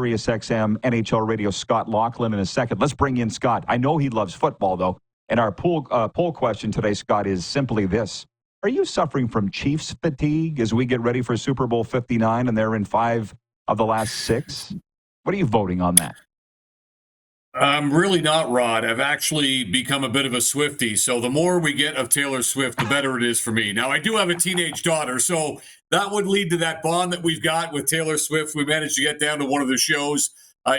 SiriusXM NHL Radio Scott Laughlin in a second. Let's bring in Scott. I know he loves football, though. And our poll question today, Scott, is simply this. Are you suffering from Chiefs fatigue as we get ready for Super Bowl 59 and they're in 5 of the last 6? What are you voting on that? I'm really not, Rod. I've actually become a bit of a Swiftie. So the more we get of Taylor Swift, the better it is for me. Now, I do have a teenage daughter, so that would lead to that bond that we've got with Taylor Swift. We managed to get down to one of the shows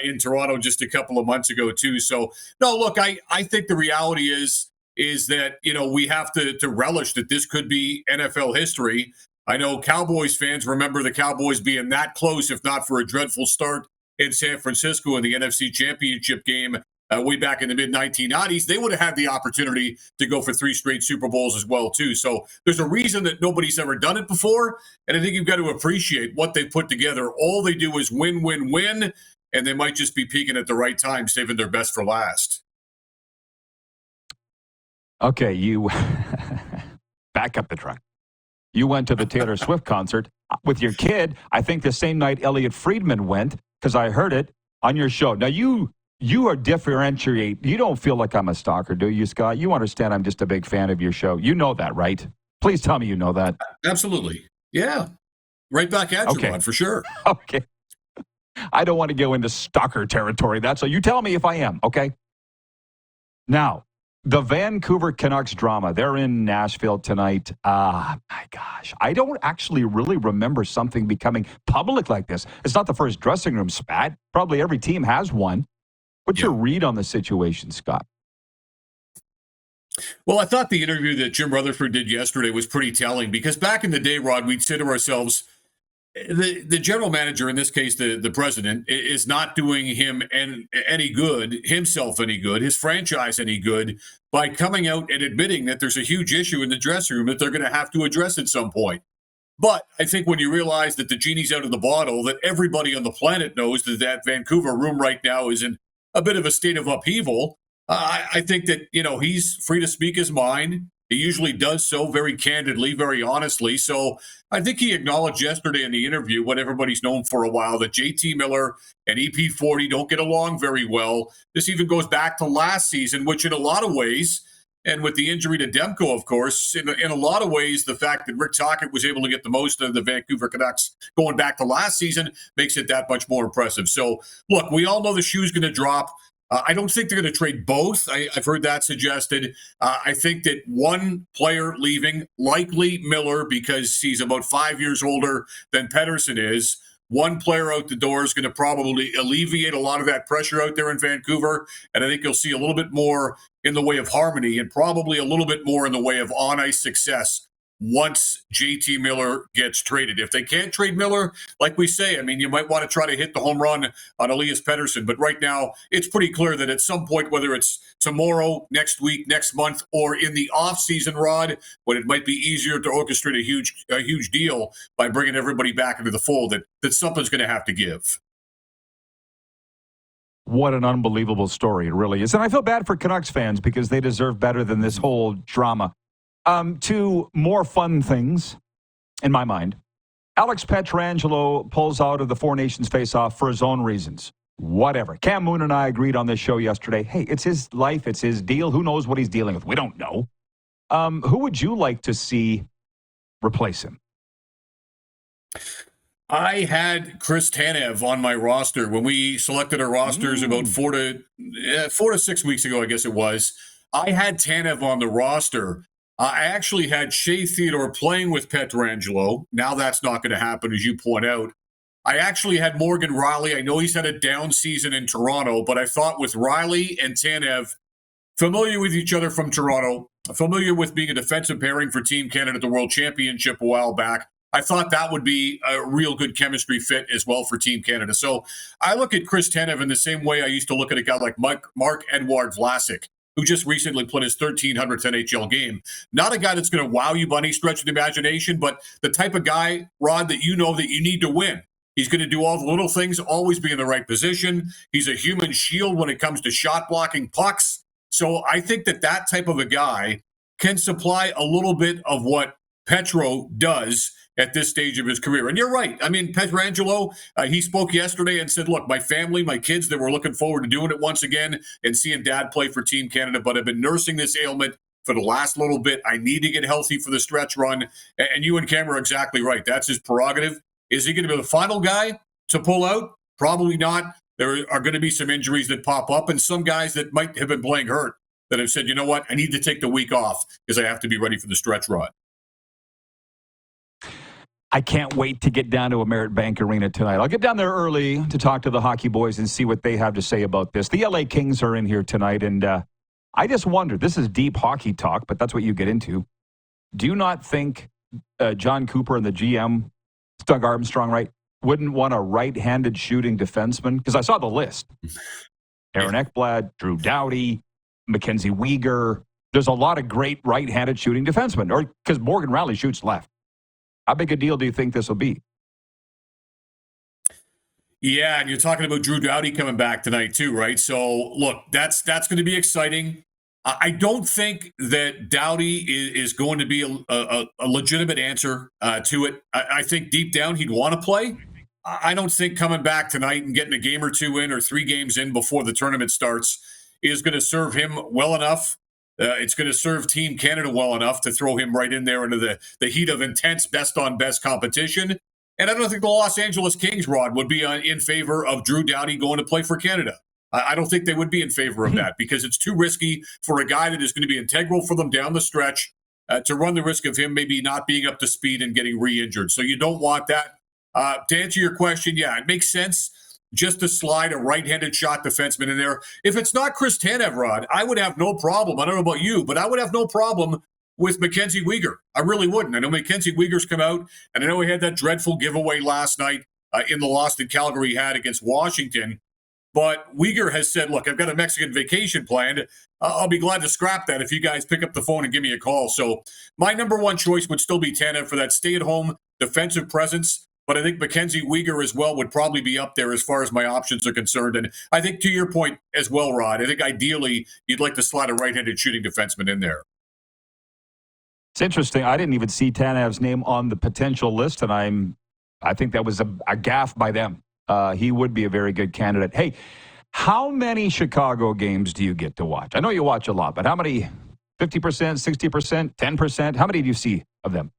in Toronto just a couple of months ago, too. So, no, look, I think the reality is that, we have to relish that this could be NFL history. I know Cowboys fans remember the Cowboys being that close, if not for a dreadful start in San Francisco in the NFC Championship game way back in the mid-1990s. They would have had the opportunity to go for 3 straight Super Bowls as well, too. So there's a reason that nobody's ever done it before, and I think you've got to appreciate what they've put together. All they do is win, win, win, and they might just be peaking at the right time, saving their best for last. Okay, you back up the truck. You went to the Taylor Swift concert with your kid. I think the same night Elliot Friedman went, because I heard it on your show. Now, you are differentiate. You don't feel like I'm a stalker, do you, Scott? You understand I'm just a big fan of your show. You know that, right? Please tell me you know that. Absolutely. Yeah. Right back at you, Rod, for sure. Okay. I don't want to go into stalker territory. That's all. You tell me if I am, okay? Now, the Vancouver Canucks drama. They're in Nashville tonight. My gosh. I don't actually really remember something becoming public like this. It's not the first dressing room spat. Probably every team has one. What's your read on the situation, Scott? Well, I thought the interview that Jim Rutherford did yesterday was pretty telling, because back in the day, Rod, we'd say to ourselves, the general manager, in this case, the president, is not doing him any good, himself any good, his franchise any good, by coming out and admitting that there's a huge issue in the dressing room that they're going to have to address at some point. But I think when you realize that the genie's out of the bottle, that everybody on the planet knows that Vancouver room right now is in a bit of a state of upheaval, I think that, he's free to speak his mind. He usually does so very candidly, very honestly. So I think he acknowledged yesterday in the interview what everybody's known for a while, that JT Miller and EP40 don't get along very well. This even goes back to last season, which in a lot of ways, and with the injury to Demko, of course, in a lot of ways, the fact that Rick Tocchet was able to get the most of the Vancouver Canucks going back to last season makes it that much more impressive. So, look, we all know the shoe's going to drop. I don't think they're going to trade both. I've heard that suggested. I think that one player leaving, likely Miller, because he's about 5 years older than Pedersen is. One player out the door is going to probably alleviate a lot of that pressure out there in Vancouver. And I think you'll see a little bit more in the way of harmony and probably a little bit more in the way of on-ice success once JT Miller gets traded. If they can't trade Miller, like we say, you might want to try to hit the home run on Elias Pedersen. But right now, it's pretty clear that at some point, whether it's tomorrow, next week, next month, or in the offseason, Rod, when it might be easier to orchestrate a huge deal by bringing everybody back into the fold, that something's going to have to give. What an unbelievable story it really is. And I feel bad for Canucks fans because they deserve better than this whole drama. Two more fun things, in my mind. Alex Pietrangelo pulls out of the Four Nations face-off for his own reasons. Whatever. Cam Moon and I agreed on this show yesterday. Hey, it's his life. It's his deal. Who knows what he's dealing with? We don't know. Who would you like to see replace him? I had Chris Tanev on my roster when we selected our rosters about 4 to 6 weeks ago, I guess it was. I had Tanev on the roster. I actually had Shea Theodore playing with Pietrangelo. Now that's not going to happen, as you point out. I actually had Morgan Rielly. I know he's had a down season in Toronto, but I thought with Rielly and Tanev, familiar with each other from Toronto, familiar with being a defensive pairing for Team Canada at the World Championship a while back, I thought that would be a real good chemistry fit as well for Team Canada. So I look at Chris Tanev in the same way I used to look at a guy like Marc-Edouard Vlasic, who just recently played his 1,300th NHL game. Not a guy that's going to wow you by any stretch of the imagination, but the type of guy, Rod, that you know that you need to win. He's going to do all the little things, always be in the right position. He's a human shield when it comes to shot blocking pucks. So I think that type of a guy can supply a little bit of what Petro does at this stage of his career. And you're right. I mean, Pietrangelo, he spoke yesterday and said, look, my family, my kids, they were looking forward to doing it once again and seeing dad play for Team Canada, but I've been nursing this ailment for the last little bit. I need to get healthy for the stretch run. And you and Cam are exactly right. That's his prerogative. Is he going to be the final guy to pull out? Probably not. There are going to be some injuries that pop up and some guys that might have been playing hurt that have said, you know what, I need to take the week off because I have to be ready for the stretch run. I can't wait to get down to a Merritt Bank Arena tonight. I'll get down there early to talk to the hockey boys and see what they have to say about this. The LA Kings are in here tonight, and I just wonder, this is deep hockey talk, but that's what you get into. Do you not think John Cooper and the GM, Doug Armstrong, right, wouldn't want a right-handed shooting defenseman? Because I saw the list. Aaron Ekblad, Drew Doughty, Mackenzie Weegar. There's a lot of great right-handed shooting defensemen, or because Morgan Rowley shoots left. How big a deal do you think this will be? Yeah, and you're talking about Drew Doughty coming back tonight too, right? So, look, that's going to be exciting. I don't think that Doughty is going to be a legitimate answer to it. I think deep down he'd want to play. I don't think coming back tonight and getting a game or two in or 3 games in before the tournament starts is going to serve him well enough. It's going to serve Team Canada well enough to throw him right in there into the heat of intense best-on-best competition. And I don't think the Los Angeles Kings, Rod, would be in favor of Drew Doughty going to play for Canada. I don't think they would be in favor of that because it's too risky for a guy that is going to be integral for them down the stretch to run the risk of him maybe not being up to speed and getting re-injured. So you don't want that. To answer your question, yeah, it makes sense just to slide a right-handed shot defenseman in there. If it's not Chris Tanev, Rod, I would have no problem. I don't know about you, but I would have no problem with Mackenzie Weegar. I really wouldn't. I know Mackenzie Weegar's come out, and I know he had that dreadful giveaway last night in the loss that Calgary had against Washington. But Weegar has said, look, I've got a Mexican vacation planned. I'll be glad to scrap that if you guys pick up the phone and give me a call. So my number one choice would still be Tanev for that stay-at-home defensive presence. But I think Mackenzie Weegar as well would probably be up there as far as my options are concerned. And I think to your point as well, Rod, I think ideally you'd like to slide a right-handed shooting defenseman in there. It's interesting. I didn't even see Tanev's name on the potential list, and I think that was a gaffe by them. He would be a very good candidate. Hey, how many Chicago games do you get to watch? I know you watch a lot, but how many? 50%, 60%, 10%? How many do you see of them?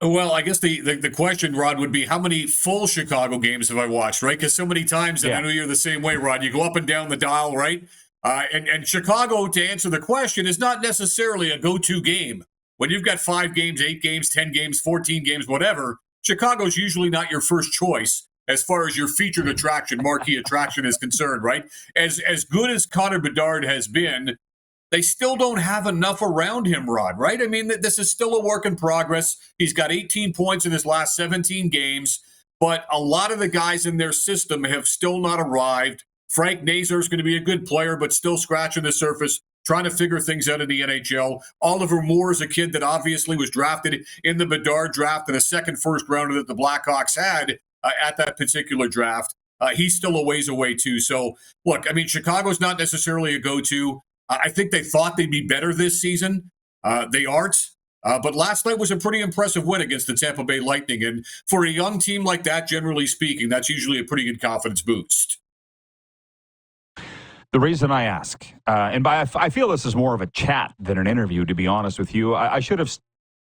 Well, I guess the question, Rod, would be how many full Chicago games have I watched, right? Because so many times, and I know you're the same way, Rod, you go up and down the dial, right? And Chicago, to answer the question, is not necessarily a go-to game. When you've got 5 games, 8 games, 10 games, 14 games, whatever, Chicago's usually not your first choice as far as your featured attraction, marquee attraction is concerned, right? As good as Connor Bedard has been, they still don't have enough around him, Rod, right? I mean, this is still a work in progress. He's got 18 points in his last 17 games, but a lot of the guys in their system have still not arrived. Frank Nazar is going to be a good player, but still scratching the surface, trying to figure things out in the NHL. Oliver Moore is a kid that obviously was drafted in the Bedard draft and a second first rounder that the Blackhawks had at that particular draft. He's still a ways away too. So, look, I mean, Chicago's not necessarily a go-to. I think they thought they'd be better this season. They aren't. But last night was a pretty impressive win against the Tampa Bay Lightning. And for a young team like that, generally speaking, that's usually a pretty good confidence boost. The reason I ask, I feel this is more of a chat than an interview, to be honest with you. I should have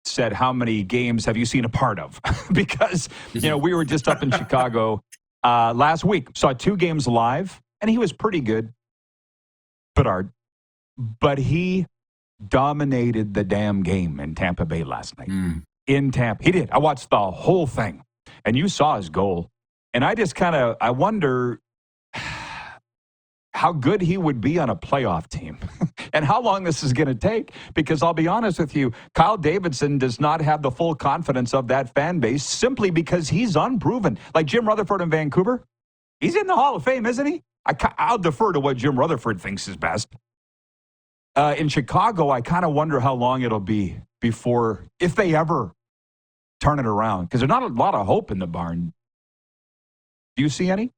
said, how many games have you seen a part of? Because, we were just up in Chicago last week. Saw 2 games live, and he was pretty good, Bedard. But he dominated the damn game in Tampa Bay last night. In Tampa. He did. I watched the whole thing. And you saw his goal. And I just I wonder how good he would be on a playoff team and how long this is going to take. Because I'll be honest with you, Kyle Davidson does not have the full confidence of that fan base simply because he's unproven. Like Jim Rutherford in Vancouver, he's in the Hall of Fame, isn't he? I'll defer to what Jim Rutherford thinks is best. In Chicago, I kind of wonder how long it'll be before, if they ever turn it around, because there's not a lot of hope in the barn. Do you see any?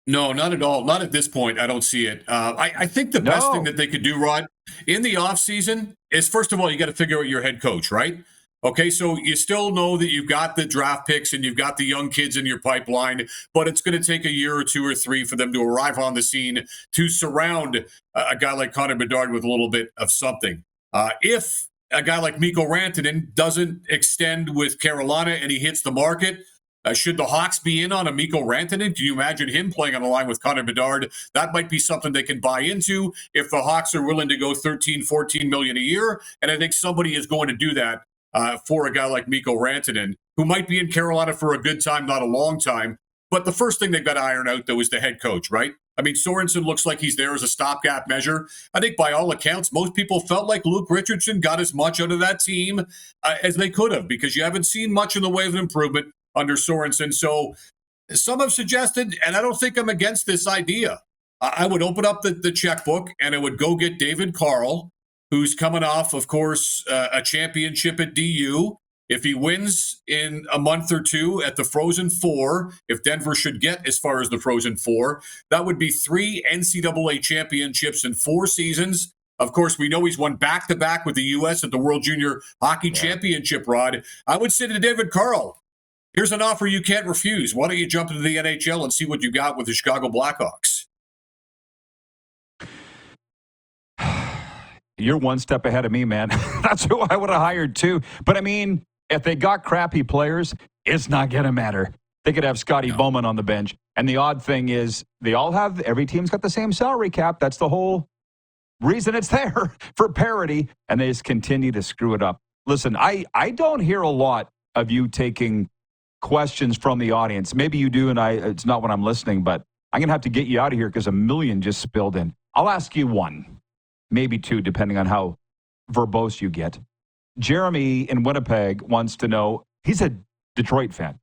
No, not at all. Not at this point. I don't see it. I think the best thing that they could do, Rod, in the offseason is, first of all, you got to figure out your head coach, right? Okay, so you still know that you've got the draft picks and you've got the young kids in your pipeline, but it's going to take a year or 2 or 3 for them to arrive on the scene to surround a guy like Connor Bedard with a little bit of something. If a guy like Mikko Rantanen doesn't extend with Carolina and he hits the market, should the Hawks be in on a Mikko Rantanen? Do you imagine him playing on a line with Connor Bedard? That might be something they can buy into if the Hawks are willing to go 13, 14 million a year. And I think somebody is going to do that for a guy like Mikko Rantanen, who might be in Carolina for a good time, not a long time. But the first thing they've got to iron out, though, is the head coach, right? I mean, Sorensen looks like he's there as a stopgap measure. I think by all accounts, most people felt like Luke Richardson got as much out of that team as they could have, because you haven't seen much in the way of improvement under Sorensen. So some have suggested, and I don't think I'm against this idea, I would open up the checkbook and I would go get David Carl, who's coming off, of course, a championship at DU. If he wins in a month or two at the Frozen Four, if Denver should get as far as the Frozen Four, that would be 3 NCAA championships in 4 seasons. Of course, we know he's won back-to-back with the U.S. at the World Junior Hockey Championship, Rod. I would say to David Carl, here's an offer you can't refuse. Why don't you jump into the NHL and see what you got with the Chicago Blackhawks? You're one step ahead of me, man. That's who I would have hired too. But I mean, if they got crappy players, it's not going to matter. They could have Scotty Bowman on the bench. And the odd thing is every team's got the same salary cap. That's the whole reason it's there, for parity. And they just continue to screw it up. Listen, I don't hear a lot of you taking questions from the audience. Maybe you do, and it's not when I'm listening, but I'm going to have to get you out of here because a million just spilled in. I'll ask you one, maybe 2, depending on how verbose you get. Jeremy in Winnipeg wants to know, he's a Detroit fan.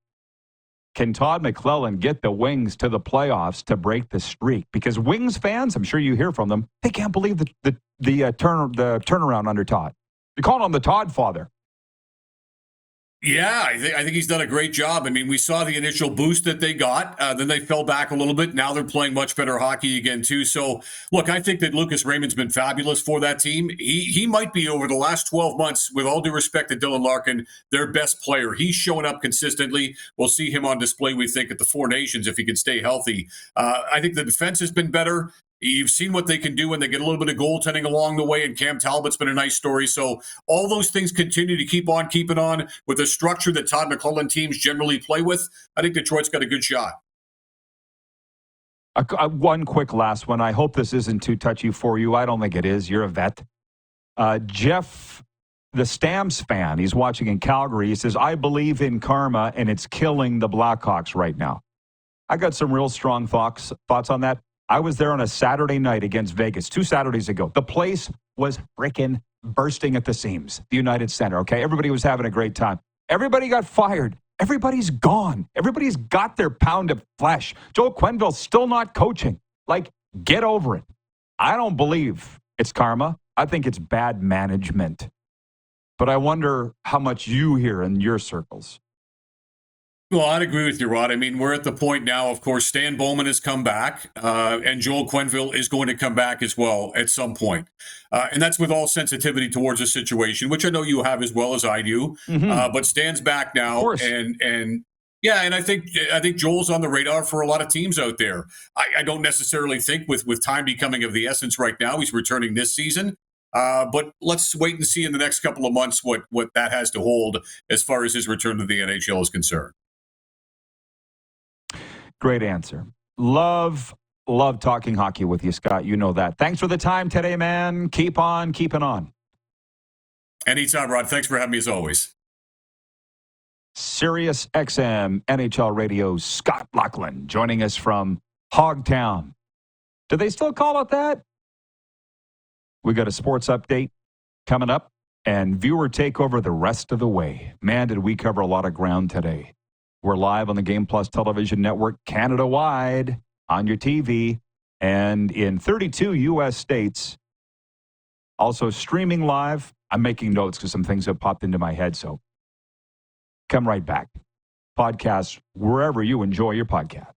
Can Todd McClellan get the Wings to the playoffs to break the streak? Because Wings fans, I'm sure you hear from them, they can't believe the turnaround under Todd. They're calling him the Todd father. Yeah, I think he's done a great job. I mean, we saw the initial boost that they got. Then they fell back a little bit. Now they're playing much better hockey again, too. So, look, I think that Lucas Raymond's been fabulous for that team. He might be, over the last 12 months, with all due respect to Dylan Larkin, their best player. He's showing up consistently. We'll see him on display, we think, at the Four Nations if he can stay healthy. I think the defense has been better. You've seen what they can do when they get a little bit of goaltending along the way, and Cam Talbot's been a nice story. So all those things continue to keep on keeping on with the structure that Todd McClellan teams generally play with. I think Detroit's got a good shot. One quick last one. I hope this isn't too touchy for you. I don't think it is. You're a vet. Jeff, the Stamps fan, he's watching in Calgary. He says, I believe in karma, and it's killing the Blackhawks right now. I got some real strong thoughts on that. I was there on a Saturday night against Vegas 2 Saturdays ago. The place was freaking bursting at the seams, the United Center, okay? Everybody was having a great time. Everybody got fired. Everybody's gone. Everybody's got their pound of flesh. Joel Quenneville's still not coaching. Like, get over it. I don't believe it's karma. I think it's bad management. But I wonder how much you hear in your circles. Well, I'd agree with you, Rod. I mean, we're at the point now, of course, Stan Bowman has come back, and Joel Quenneville is going to come back as well at some point. And that's with all sensitivity towards the situation, which I know you have as well as I do. Mm-hmm. But Stan's back now, and I think Joel's on the radar for a lot of teams out there. I don't necessarily think with time becoming of the essence right now, he's returning this season. But let's wait and see in the next couple of months what that has to hold as far as his return to the NHL is concerned. Great answer. Love talking hockey with you, Scott. You know that. Thanks for the time today, man. Keep on keeping on. Anytime, Rod. Thanks for having me as always. SiriusXM NHL Radio, Scott Laughlin, joining us from Hogtown. Do they still call it that? We got a sports update coming up and viewer takeover the rest of the way. Man, did we cover a lot of ground today. We're live on the Game Plus television network Canada-wide on your TV and in 32 U.S. states. Also streaming live. I'm making notes because some things have popped into my head, so come right back. Podcast wherever you enjoy your podcast.